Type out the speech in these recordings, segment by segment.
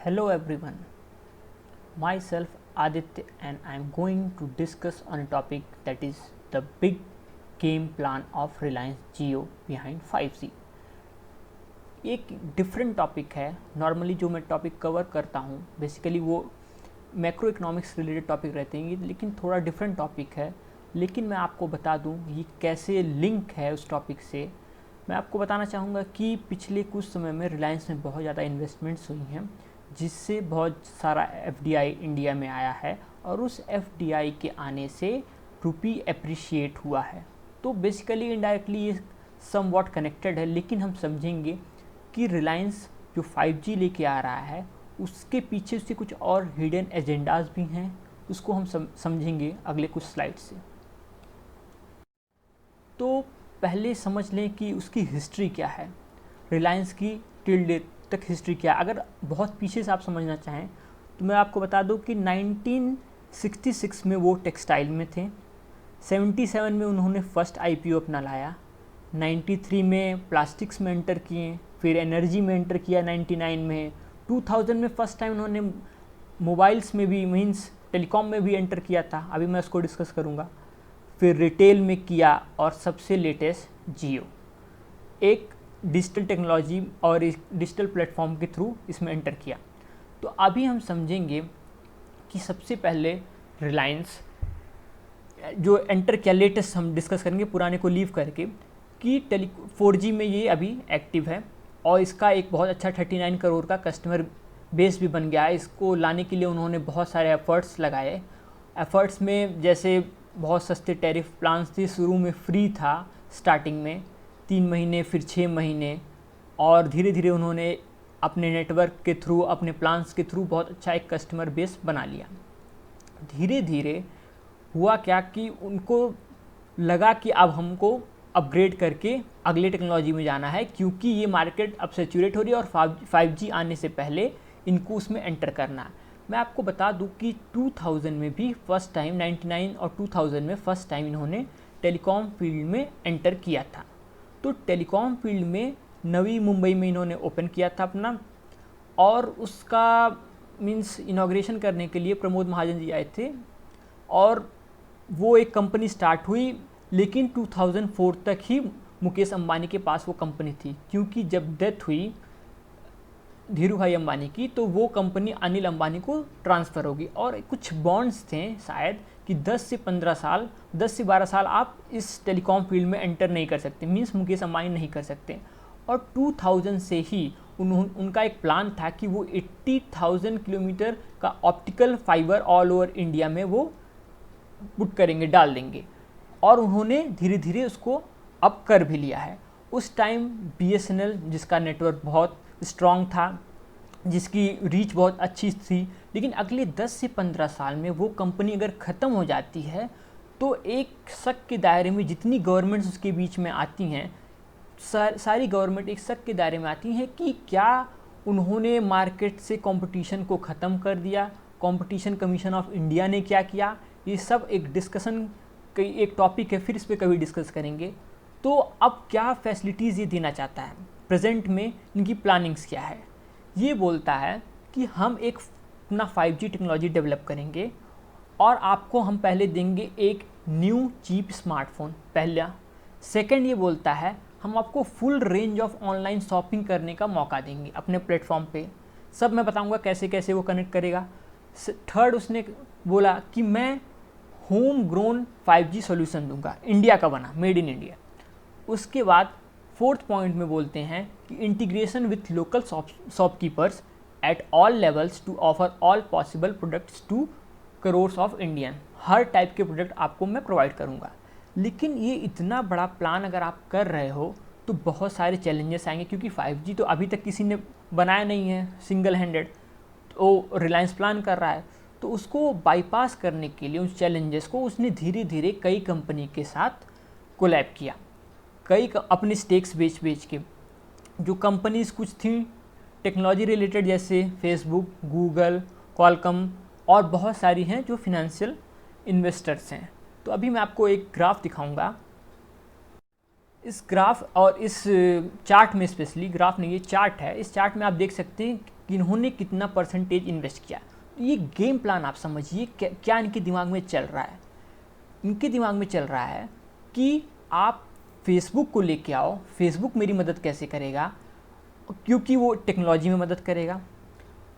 Hello everyone, myself Aditya and I am going to discuss on a topic that is the big game plan of Reliance Jio behind 5G। एक different topic है। Normally जो मैं topic cover करता हूँ basically वो macro economics related topic रहते हैं, लेकिन थोड़ा डिफरेंट टॉपिक है। लेकिन मैं आपको बता दूँ ये कैसे लिंक है उस टॉपिक से। मैं आपको बताना चाहूँगा कि पिछले कुछ समय में रिलायंस में बहुत ज़्यादा इन्वेस्टमेंट्स हुई हैं, जिससे बहुत सारा FDI इंडिया में आया है और उस FDI के आने से रुपी एप्रिशिएट हुआ है। तो बेसिकली इनडायरेक्टली ये समवॉट कनेक्टेड है, लेकिन हम समझेंगे कि रिलायंस जो 5G लेके आ रहा है उसके पीछे उसके कुछ और हिडन एजेंडाज भी हैं, उसको हम समझेंगे अगले कुछ स्लाइड से। तो पहले समझ लें कि उसकी हिस्ट्री क्या है, रिलायंस की टिल डेट तक हिस्ट्री क्या है। अगर बहुत पीछे से आप समझना चाहें तो मैं आपको बता दूं कि 1966 में वो टेक्सटाइल में थे, 77 में उन्होंने फर्स्ट IPO अपना लाया, 93 में प्लास्टिक्स में एंटर किए, फिर एनर्जी में एंटर किया 99 में, 2000 में फर्स्ट टाइम उन्होंने मोबाइल्स में भी मीन्स टेलीकॉम में भी एंटर किया था, अभी मैं उसको डिस्कस करूँगा, फिर रिटेल में किया और सबसे लेटेस्ट जियो। एक डिजिटल टेक्नोलॉजी और इस डिजिटल प्लेटफॉर्म के थ्रू इसमें एंटर किया। तो अभी हम समझेंगे कि सबसे पहले रिलायंस जो एंटर किया, लेटेस्ट हम डिस्कस करेंगे पुराने को लीव करके, कि 4G में ये अभी एक्टिव है और इसका एक बहुत अच्छा 39 करोड़ का कस्टमर बेस भी बन गया है। इसको लाने के लिए उन्होंने बहुत सारे एफर्ट्स लगाए। एफर्ट्स में जैसे बहुत सस्ते टैरिफ प्लान्स थे, शुरू में फ्री था स्टार्टिंग में 3 महीने, फिर 6 महीने, और धीरे धीरे उन्होंने अपने नेटवर्क के थ्रू, अपने प्लान्स के थ्रू बहुत अच्छा एक कस्टमर बेस बना लिया। धीरे धीरे हुआ क्या कि उनको लगा कि अब हमको अपग्रेड करके अगले टेक्नोलॉजी में जाना है, क्योंकि ये मार्केट अब सैचुरेट हो रही है और 5G आने से पहले इनको उसमें एंटर करना है। मैं आपको बता दूं कि 2000 में भी फर्स्ट टाइम, 99 और 2000 में फर्स्ट टाइम इन्होंने टेलीकॉम फील्ड में एंटर किया था। तो टेलीकॉम फील्ड में नवी मुंबई में इन्होंने ओपन किया था अपना, और उसका मीन्स इनॉग्रेशन करने के लिए प्रमोद महाजन जी आए थे और वो एक कंपनी स्टार्ट हुई। लेकिन 2004 तक ही मुकेश अंबानी के पास वो कंपनी थी, क्योंकि जब डेथ हुई धीरू भाई अंबानी की तो वो कंपनी अनिल अंबानी को ट्रांसफ़र होगी, और कुछ बॉन्ड्स थे शायद कि 10 से 15 साल, 10 से 12 साल आप इस टेलीकॉम फील्ड में एंटर नहीं कर सकते, मीन्स मुकेश अंबानी नहीं कर सकते। और 2000 से ही उनका एक प्लान था कि वो 80,000 किलोमीटर का optical fibre all over India में वो पुट करेंगे, डाल देंगे, और उन्होंने धीरे धीरे उसको अब कर भी लिया है। उस टाइम BSNL जिसका नेटवर्क बहुत स्ट्रॉन्ग था, जिसकी रीच बहुत अच्छी थी, लेकिन अगले 10 से 15 साल में वो कंपनी अगर ख़त्म हो जाती है तो एक शक के दायरे में जितनी गवर्नमेंट्स उसके बीच में आती हैं, सारी गवर्नमेंट एक शक के दायरे में आती हैं कि क्या उन्होंने मार्केट से कंपटीशन को ख़त्म कर दिया, कंपटीशन कमीशन ऑफ इंडिया ने क्या किया। ये सब एक डिस्कशन, एक टॉपिक है, फिर इस पर कभी डिस्कस करेंगे। तो अब क्या फैसिलिटीज़ ये देना चाहता है, प्रेजेंट में इनकी प्लानिंग्स क्या है। ये बोलता है कि हम एक अपना 5G टेक्नोलॉजी डेवलप करेंगे और आपको हम पहले देंगे एक न्यू चीप स्मार्टफोन, पहला। सेकंड ये बोलता है हम आपको full range of online shopping करने का मौका देंगे अपने प्लेटफॉर्म पे। सब मैं बताऊंगा कैसे कैसे वो कनेक्ट करेगा। थर्ड उसने बोला कि मैं होम ग्रोन 5G सॉल्यूशन दूंगा, इंडिया का बना, मेड इन इंडिया। उसके बाद फोर्थ पॉइंट में बोलते हैं कि integration with local shopkeepers at all levels to offer all possible products to crores of Indian. हर टाइप के प्रोडक्ट आपको मैं प्रोवाइड करूंगा। लेकिन ये इतना बड़ा प्लान अगर आप कर रहे हो तो बहुत सारे चैलेंजेस आएंगे, क्योंकि 5G तो अभी तक किसी ने बनाया नहीं है सिंगल हैंडेड, तो रिलायंस प्लान कर रहा है। तो उसको बाईपास करने के लिए उस चैलेंजेस को उसने धीरे धीरे कई कंपनी के साथ कोलैब किया, कई अपने स्टेक्स बेच के। जो कंपनीज कुछ थी टेक्नोलॉजी रिलेटेड, जैसे फेसबुक, गूगल, क्वालकॉम, और बहुत सारी हैं जो फिनेंशियल इन्वेस्टर्स हैं। तो अभी मैं आपको एक ग्राफ दिखाऊंगा। इस ग्राफ और इस चार्ट में, स्पेशली ग्राफ नहीं, ये चार्ट है, इस चार्ट में आप देख सकते हैं कि इन्होंने कितना परसेंटेज इन्वेस्ट किया। तो ये गेम प्लान आप समझिए क्या इनके दिमाग में चल रहा है। इनके दिमाग में चल रहा है कि आप फेसबुक को लेके आओ, फेसबुक मेरी मदद कैसे करेगा, क्योंकि वो टेक्नोलॉजी में मदद करेगा,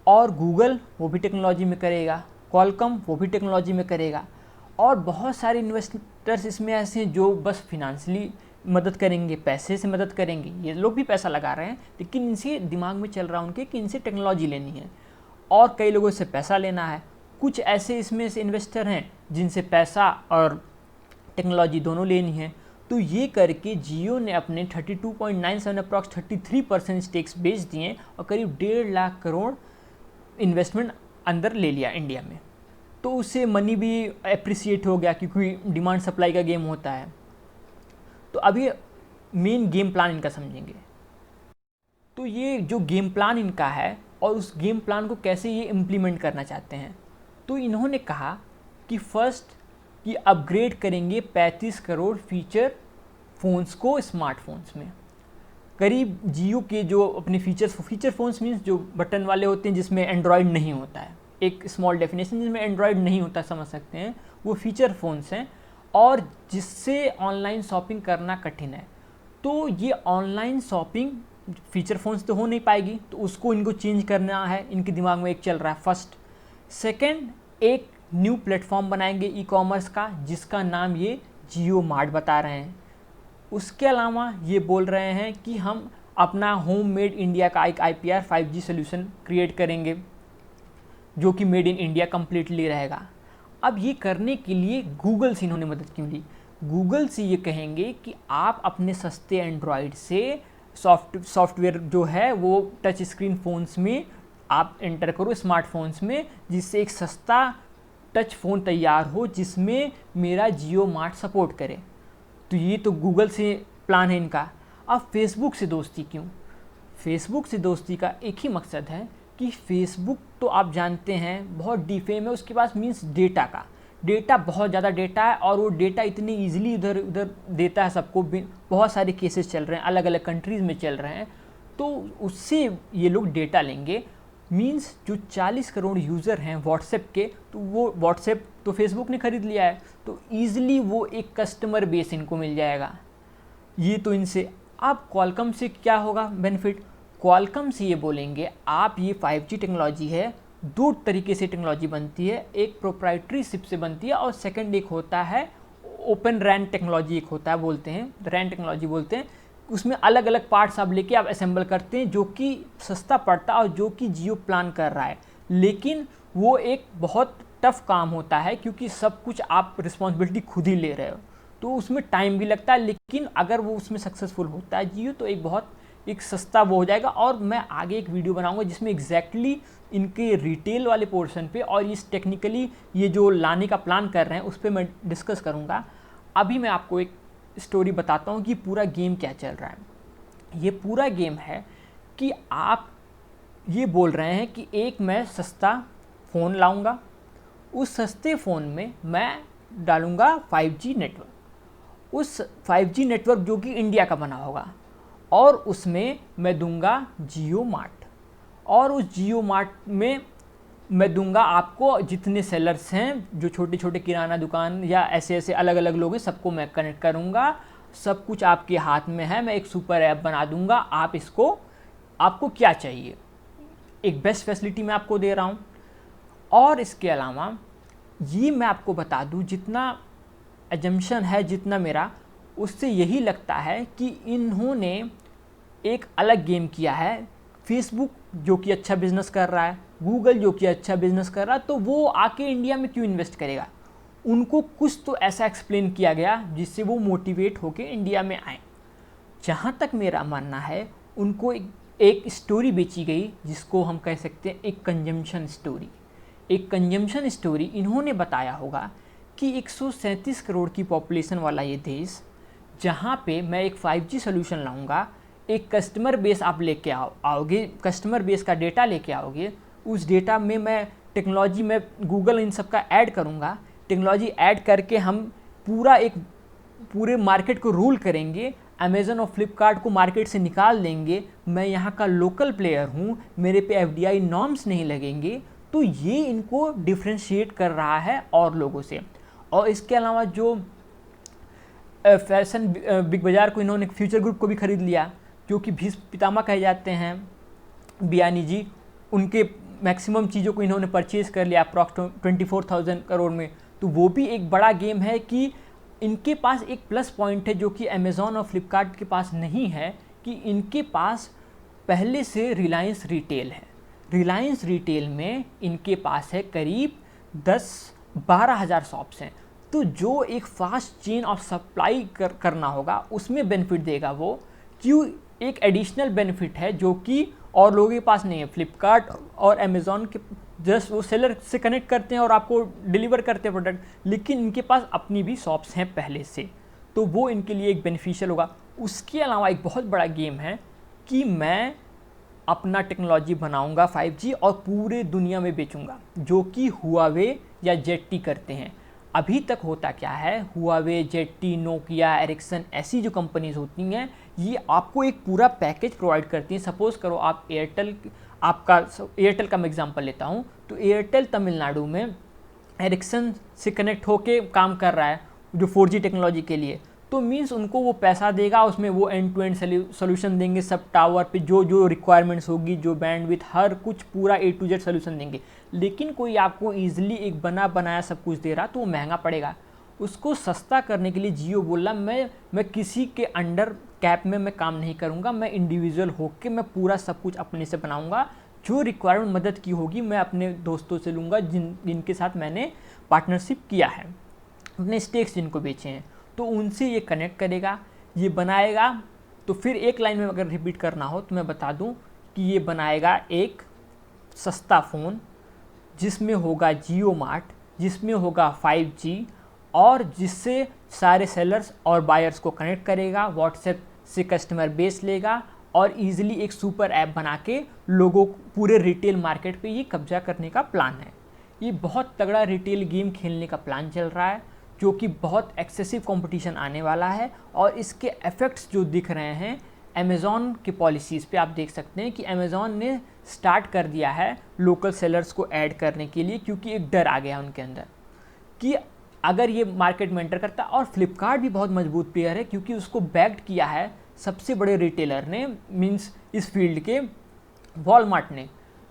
और गूगल वो भी टेक्नोलॉजी में करेगा, क्वालकॉम वो भी टेक्नोलॉजी में करेगा, और बहुत सारे इन्वेस्टर्स इसमें ऐसे हैं जो बस फिनेंशियली मदद करेंगे, पैसे से मदद करेंगे। ये लोग भी पैसा लगा रहे हैं, लेकिन इनसे दिमाग में चल रहा है उनके कि इनसे टेक्नोलॉजी लेनी है, और कई लोगों से पैसा लेना है। कुछ ऐसे इसमें से इन्वेस्टर हैं जिनसे पैसा और टेक्नोलॉजी दोनों लेनी है। तो ये करके जियो ने अपने 32.97 अप्रॉक्स 33% स्टेक्स बेच दिए और करीब 1.5 लाख करोड़ इन्वेस्टमेंट अंदर ले लिया इंडिया में। तो उससे मनी भी एप्रिसिएट हो गया, क्योंकि डिमांड सप्लाई का गेम होता है। तो अभी मेन गेम प्लान इनका समझेंगे। तो ये जो गेम प्लान इनका है और उस गेम प्लान को कैसे ये इम्प्लीमेंट करना चाहते हैं, तो इन्होंने कहा कि फर्स्ट कि अपग्रेड करेंगे 35 करोड़ फीचर फ़ोन्स को स्मार्टफोन्स में। करीब जियो के जो अपने फीचर फ़ोन्स मीन्स जो बटन वाले होते हैं जिसमें एंड्रॉयड नहीं होता है, एक स्मॉल डेफिनेशन जिसमें एंड्रॉयड नहीं होता, समझ सकते हैं, वो फीचर फ़ोन्स हैं और जिससे ऑनलाइन शॉपिंग करना कठिन है। तो ये ऑनलाइन शॉपिंग फीचर फ़ोन्स तो हो नहीं पाएगी, तो उसको इनको चेंज करना है, इनके दिमाग में एक चल रहा है फर्स्ट। सेकेंड, एक न्यू प्लेटफॉर्म बनाएंगे ई कॉमर्स का, जिसका नाम ये जियो मार्ट बता रहे हैं। उसके अलावा ये बोल रहे हैं कि हम अपना होम मेड इंडिया का एक IPR 5G सोल्यूशन क्रिएट करेंगे, जो कि मेड इन इंडिया कम्प्लीटली रहेगा। अब ये करने के लिए गूगल से इन्होंने मदद क्यों ली? गूगल से ये कहेंगे कि आप अपने सस्ते एंड्रॉयड से सॉफ्टवेयर जो है वो टच स्क्रीन फ़ोन्स में आप एंटर करो, स्मार्टफोन्स में, जिससे एक सस्ता टच फ़ोन तैयार हो जिसमें मेरा जियो मार्ट सपोर्ट करे। तो ये तो गूगल से प्लान है इनका। अब फेसबुक से दोस्ती क्यों? फेसबुक से दोस्ती का एक ही मकसद है कि फेसबुक तो आप जानते हैं बहुत डिफेम है, उसके पास मीन्स डेटा का, डेटा बहुत ज़्यादा डेटा है, और वो डेटा इतनी ईजिली इधर उधर देता है सबको। बहुत सारे केसेस चल रहे हैं, अलग अलग कंट्रीज़ में चल रहे हैं, तो उससे ये लोग डेटा लेंगे। मीन्स जो 40 करोड़ यूज़र हैं व्हाट्सएप के, तो वो व्हाट्सएप तो फेसबुक ने ख़रीद लिया है, तो ईज़िली वो एक कस्टमर बेस इनको मिल जाएगा। ये तो इनसे। अब क्वालकॉम से क्या होगा बेनिफिट? क्वालकॉम से ये बोलेंगे आप ये 5G टेक्नोलॉजी है, दो तरीके से टेक्नोलॉजी बनती है, एक प्रोप्राइटरी चिप से बनती है और सेकंड एक होता है ओपन रैन टेक्नोलॉजी, एक होता है बोलते हैं रैन टेक्नोलॉजी बोलते हैं। उसमें अलग अलग पार्ट्स आप लेके आप असेंबल करते हैं, जो कि सस्ता पड़ता है और जो कि जियो प्लान कर रहा है, लेकिन वो एक बहुत टफ काम होता है क्योंकि सब कुछ आप रिस्पॉन्सिबिलिटी खुद ही ले रहे हो, तो उसमें टाइम भी लगता है। लेकिन अगर वो उसमें सक्सेसफुल होता है जियो, तो एक सस्ता वो हो जाएगा। और मैं आगे एक वीडियो बनाऊंगा जिसमें एग्जैक्टली इनके रिटेल वाले पोर्शन पे और इस टेक्निकली ये जो लाने का प्लान कर रहे हैं उस पर मैं डिस्कस करूंगा। अभी मैं आपको एक स्टोरी बताता हूँ कि पूरा गेम क्या चल रहा है। ये पूरा गेम है कि आप ये बोल रहे हैं कि एक मैं सस्ता फ़ोन लाऊंगा, उस सस्ते फ़ोन में मैं डालूंगा 5G नेटवर्क, उस 5G नेटवर्क जो कि इंडिया का बना होगा, और उसमें मैं दूंगा जियो मार्ट, और उस जियो मार्ट में मैं दूंगा आपको जितने सेलर्स हैं, जो छोटे छोटे किराना दुकान या ऐसे ऐसे अलग अलग लोग हैं, सबको मैं कनेक्ट करूंगा। सब कुछ आपके हाथ में है, मैं एक सुपर ऐप बना दूंगा। आप इसको, आपको क्या चाहिए, एक बेस्ट फैसिलिटी मैं आपको दे रहा हूँ। और इसके अलावा ये मैं आपको बता दूँ, जितना एजम्पशन है जितना मेरा, उससे यही लगता है कि इन्होंने एक अलग गेम किया है। फेसबुक जो कि अच्छा बिजनेस कर रहा है, गूगल जो कि अच्छा बिजनेस कर रहा है, तो वो आके इंडिया में क्यों इन्वेस्ट करेगा? उनको कुछ तो ऐसा एक्सप्लेन किया गया जिससे वो मोटिवेट होके इंडिया में आए। जहाँ तक मेरा मानना है, उनको एक स्टोरी बेची गई जिसको हम कह सकते हैं एक कंजम्पशन स्टोरी। एक कंजम्पशन स्टोरी इन्होंने बताया होगा कि 137 करोड़ की पॉपुलेशन वाला ये देश, जहाँ पे मैं एक 5G सोल्यूशन लाऊंगा, एक कस्टमर बेस आप लेके आओगे, कस्टमर बेस का डेटा लेके आओगे, उस डेटा में मैं टेक्नोलॉजी में गूगल इन सब का ऐड करूँगा, टेक्नोलॉजी ऐड करके हम पूरे मार्केट को रूल करेंगे। अमेज़न और फ्लिपकार्ट को मार्केट से निकाल देंगे, मैं यहाँ का लोकल प्लेयर हूँ, मेरे पे एफडीआई नॉर्म्स नहीं लगेंगे, तो ये इनको डिफ्रेंशिएट कर रहा है और लोगों से। और इसके अलावा जो फैशन बिग बाज़ार को इन्होंने फ्यूचर ग्रुप को भी खरीद लिया, जो कि भीष्म पितामह कहे जाते हैं बियानी जी, उनके मैक्सिमम चीज़ों को इन्होंने परचेज़ कर लिया अप्रॉक्स 24,000 करोड़ में। तो वो भी एक बड़ा गेम है कि इनके पास एक प्लस पॉइंट है जो कि अमेज़ॉन और फ्लिपकार्ट के पास नहीं है, कि इनके पास पहले से रिलायंस रिटेल है। रिलायंस रिटेल में इनके पास है करीब 10-12 हज़ार शॉप्स हैं। तो जो एक फास्ट चेन ऑफ सप्लाई करना होगा उसमें बेनिफिट देगा वो, क्यों एक एडिशनल बेनिफिट है जो कि और लोगों के पास नहीं है। फ्लिपकार्ट और अमेज़ॉन के जस्ट वो सेलर से कनेक्ट करते हैं और आपको डिलीवर करते हैं प्रोडक्ट, लेकिन इनके पास अपनी भी शॉप्स हैं पहले से, तो वो इनके लिए एक बेनिफिशियल होगा। उसके अलावा एक बहुत बड़ा गेम है कि मैं अपना टेक्नोलॉजी बनाऊंगा 5G और पूरे दुनिया में बेचूंगा, जो कि हुआवे या जेटी करते हैं। अभी तक होता क्या है, हुआवे, जेटी, नोकिया, एरिक्सन, ऐसी जो कंपनीज होती हैं ये आपको एक पूरा पैकेज प्रोवाइड करती हैं। सपोज़ करो आप एयरटेल का मैं एग्जांपल लेता हूँ, तो एयरटेल तमिलनाडु में एरिक्सन से कनेक्ट होके काम कर रहा है जो 4G टेक्नोलॉजी के लिए, तो मीन्स उनको वो पैसा देगा, उसमें वो एंड टू एंड सोल्यूशन देंगे, सब टावर पे जो रिक्वायरमेंट्स होगी, जो बैंडविड्थ, हर कुछ पूरा A to Z सोल्यूशन देंगे। लेकिन कोई आपको ईजिली एक बना बनाया सब कुछ दे रहा तो वो महंगा पड़ेगा। उसको सस्ता करने के लिए जियो बोला मैं किसी के अंडर कैप में मैं काम नहीं करूँगा, मैं इंडिविजुअल होकर मैं पूरा सब कुछ अपने से बनाऊँगा, जो रिक्वायरमेंट मदद की होगी मैं अपने दोस्तों से लूँगा जिनके साथ मैंने पार्टनरशिप किया है, अपने स्टेक्स जिनको बेचे हैं, तो उनसे ये कनेक्ट करेगा, ये बनाएगा। तो फिर एक लाइन में अगर रिपीट करना हो तो मैं बता दूं कि ये बनाएगा एक सस्ता फ़ोन जिसमें होगा जियो मार्ट, जिसमें होगा 5G, और जिससे सारे सेलर्स और बायर्स को कनेक्ट करेगा, व्हाट्सएप से कस्टमर बेस लेगा और ईजिली एक सुपर ऐप बना के लोगों पूरे रिटेल मार्केट पे ये कब्जा करने का प्लान है। ये बहुत तगड़ा रिटेल गेम खेलने का प्लान चल रहा है, जो कि बहुत एक्सेसिव कंपटीशन आने वाला है। और इसके इफ़ेक्ट्स जो दिख रहे हैं अमेज़ॉन के पॉलिसीज़ पे, आप देख सकते हैं कि अमेज़ॉन ने स्टार्ट कर दिया है लोकल सेलर्स को ऐड करने के लिए, क्योंकि एक डर आ गया उनके अंदर कि अगर ये मार्केट में एंटर करता। और फ्लिपकार्ट भी बहुत मजबूत प्लेयर है, क्योंकि उसको बैक्ड किया है सबसे बड़े रिटेलर ने, मीन्स इस फील्ड के वॉलमार्ट ने।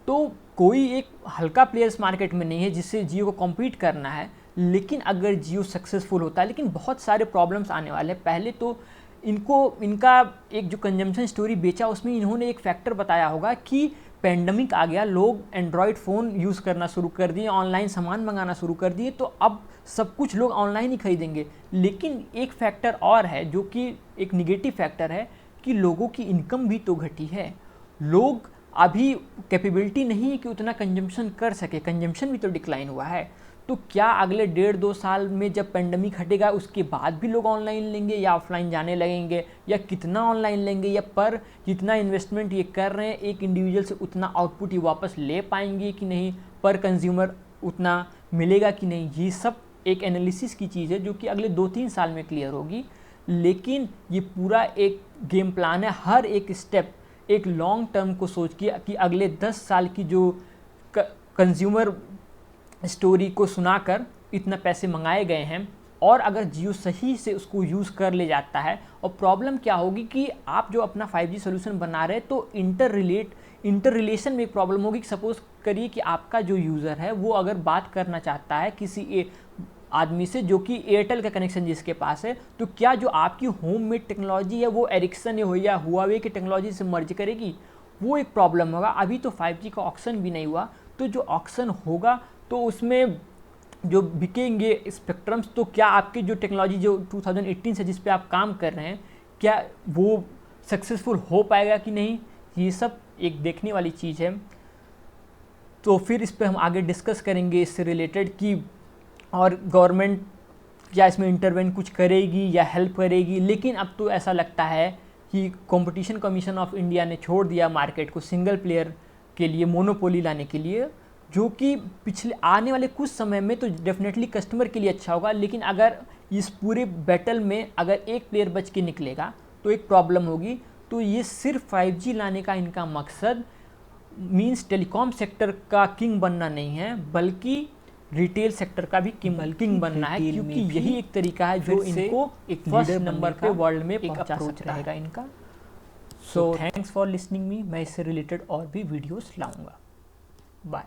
तो कोई एक हल्का प्लेयर्स मार्केट में नहीं है जिससे जियो को कॉम्पीट करना है। लेकिन अगर जियो सक्सेसफुल होता है, लेकिन बहुत सारे प्रॉब्लम्स आने वाले हैं। पहले तो इनका एक जो कंजम्पशन स्टोरी बेचा उसमें इन्होंने एक फैक्टर बताया होगा कि पेंडेमिक आ गया, लोग एंड्रॉयड फ़ोन यूज़ करना शुरू कर दिए, ऑनलाइन सामान मंगाना शुरू कर दिए, तो अब सब कुछ लोग ऑनलाइन ही खरीदेंगे। लेकिन एक फैक्टर और है जो कि एक निगेटिव फैक्टर है कि लोगों की इनकम भी तो घटी है। लोग अभी कैपेबिलिटी नहीं है कि उतना कंजम्पशन कर सके, कंजम्पशन भी तो डिक्लाइन हुआ है। तो क्या अगले 1.5-2 साल में जब पेंडेमिक हटेगा उसके बाद भी लोग ऑनलाइन लेंगे या ऑफलाइन जाने लगेंगे, या कितना ऑनलाइन लेंगे, या पर जितना इन्वेस्टमेंट ये कर रहे हैं एक इंडिविजुअल से उतना आउटपुट ये वापस ले पाएंगे कि नहीं, पर कंज्यूमर उतना मिलेगा कि नहीं, ये सब एक एनालिसिस की चीज़ है जो कि अगले 2-3 साल में क्लियर होगी। लेकिन ये पूरा एक गेम प्लान है, हर एक स्टेप एक लॉन्ग टर्म को सोच के कि अगले 10 साल की जो कंज्यूमर स्टोरी को सुनाकर इतना पैसे मंगाए गए हैं। और अगर जियो सही से उसको यूज़ कर ले जाता है, और प्रॉब्लम क्या होगी कि आप जो अपना 5G सोल्यूशन बना रहे हैं तो इंटर रिलेशन में एक प्रॉब्लम होगी। सपोज़ करिए कि आपका जो यूज़र है वो अगर बात करना चाहता है किसी आदमी से जो कि एयरटेल का कनेक्शन जिसके पास है, तो क्या जो आपकी होममेड टेक्नोलॉजी है वो एरिक्सन हो या हुआवे की टेक्नोलॉजी से मर्ज करेगी, वो एक प्रॉब्लम होगा। अभी तो 5G का ऑक्शन भी नहीं हुआ, तो जो ऑक्शन होगा तो उसमें जो बिकेंगे स्पेक्ट्रम्स, तो क्या आपकी जो टेक्नोलॉजी जो 2018 से जिस पे आप काम कर रहे हैं क्या वो सक्सेसफुल हो पाएगा कि नहीं, ये सब एक देखने वाली चीज़ है। तो फिर इस पे हम आगे डिस्कस करेंगे इससे रिलेटेड कि और गवर्नमेंट क्या इसमें इंटरवेन कुछ करेगी या हेल्प करेगी। लेकिन अब तो ऐसा लगता है कि कंपटीशन कमीशन ऑफ इंडिया ने छोड़ दिया मार्केट को सिंगल प्लेयर के लिए, मोनोपोली लाने के लिए, जो कि पिछले आने वाले कुछ समय में तो डेफिनेटली कस्टमर के लिए अच्छा होगा। लेकिन अगर इस पूरे बैटल में अगर एक प्लेयर बच के निकलेगा तो एक प्रॉब्लम होगी। तो ये सिर्फ 5G लाने का इनका मकसद मींस टेलीकॉम सेक्टर का किंग बनना नहीं है, बल्कि रिटेल सेक्टर का भी किंग बनना है, क्योंकि यही एक तरीका है जो इनको एक फर्स्ट नंबर पे वर्ल्ड में पहुंचा सकता रहेगा इनका। So thanks for listening me. मैं इससे रिलेटेड और भी वीडियोस लाऊंगा। बाय।